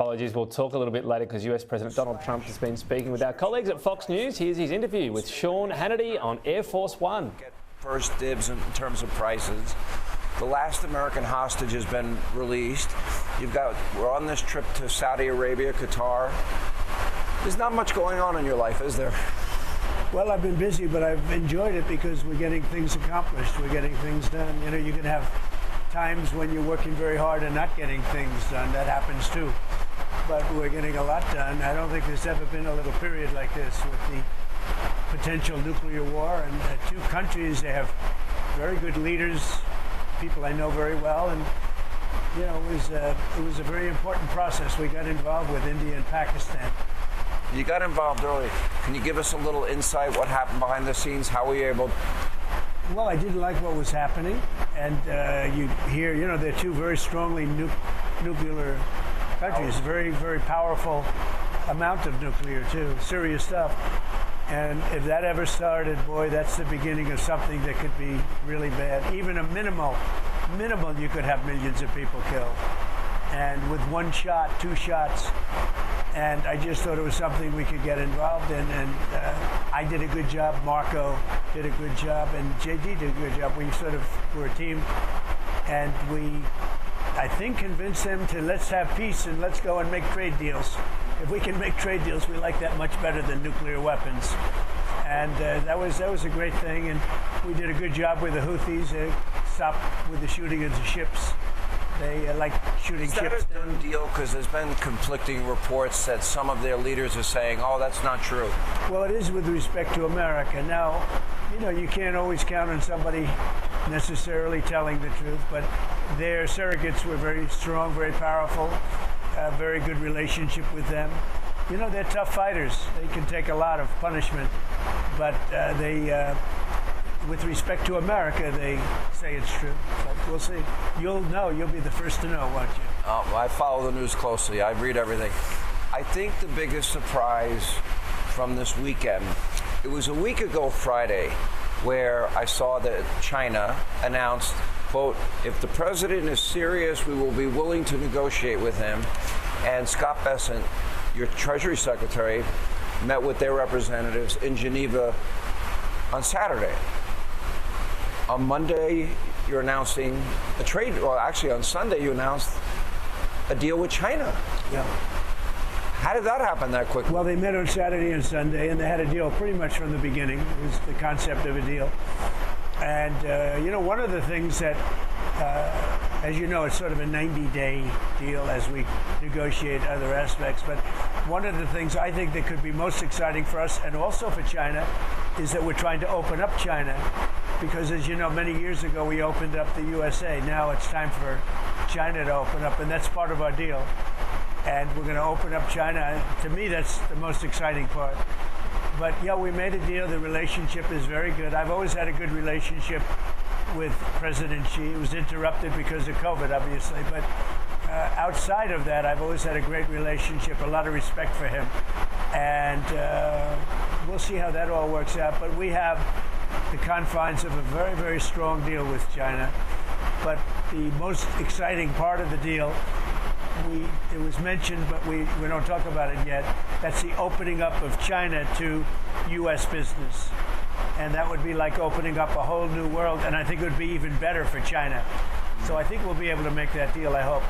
Apologies, we'll talk a little bit later because US President Donald Trump has been speaking with our colleagues at Fox News. Here's his interview with Sean Hannity on Air Force One. Get first dibs in terms of prices. The last American hostage has been released. We're on this trip to Saudi Arabia, Qatar. There's not much going on in your life, is there? Well, I've been busy, but I've enjoyed it because we're getting things accomplished. We're getting things done. You know, you can have times when you're working very hard and not getting things done. That happens too. But we're getting a lot done. I don't think there's ever been a little period like this with the potential nuclear war. And two countries, they have very good leaders, people I know very well. And, you know, it was a very important process. We got involved with India and Pakistan. You got involved early. Can you give us a little insight what happened behind the scenes? How were you able? Well, I didn't like what was happening. And you hear, you know, they're two very strongly nuclear countries, very, very powerful amount of nuclear too, serious stuff. And if that ever started, boy, that's the beginning of something that could be really bad. Even a minimal, you could have millions of people killed. And with one shot, two shots, and I just thought it was something we could get involved in. And I did a good job, Marco did a good job, and JD did a good job. We sort of were a team, and we, I think, convinced them to let's have peace and let's go and make trade deals. If we can make trade deals, we like that much better than nuclear weapons. And that was a great thing, and we did a good job with the Houthis. They stopped with the shooting of the ships. They like shooting ships. Is that a done deal? Because there's been conflicting reports that some of their leaders are saying, oh, that's not true. Well, it is with respect to America. Now, you know, you can't always count on somebody necessarily telling the truth, but their surrogates were very strong, very powerful, very good relationship with them. You know, they're tough fighters. They can take a lot of punishment, but with respect to America, they say it's true. But we'll see. You'll know. You'll be the first to know, won't you? I follow the news closely. I read everything. I think the biggest surprise from this weekend, it was a week ago Friday, where I saw that China announced, quote, if the president is serious, we will be willing to negotiate with him. And Scott Bessent, your Treasury Secretary, met with their representatives in Geneva on Saturday. On Monday, you're announcing a trade, well, actually on Sunday, you announced a deal with China. Yeah. How did that happen that quickly? Well, they met on Saturday and Sunday, and they had a deal pretty much from the beginning. It was the concept of a deal. And, you know, one of the things that, as you know, it's sort of a 90-day deal as we negotiate other aspects. But one of the things I think that could be most exciting for us and also for China is that we're trying to open up China. Because, as you know, many years ago, we opened up the USA. Now it's time for China to open up, and that's part of our deal. And we're going to open up China. To me, that's the most exciting part. But, yeah, we made a deal. The relationship is very good. I've always had a good relationship with President Xi. It was interrupted because of COVID, obviously. But outside of that, I've always had a great relationship, a lot of respect for him. And we'll see how that all works out. But we have the confines of a very, very strong deal with China. But the most exciting part of the deal, it was mentioned, but we don't talk about it yet. That's the opening up of China to U.S. business. And that would be like opening up a whole new world, and I think it would be even better for China. So I think we'll be able to make that deal, I hope.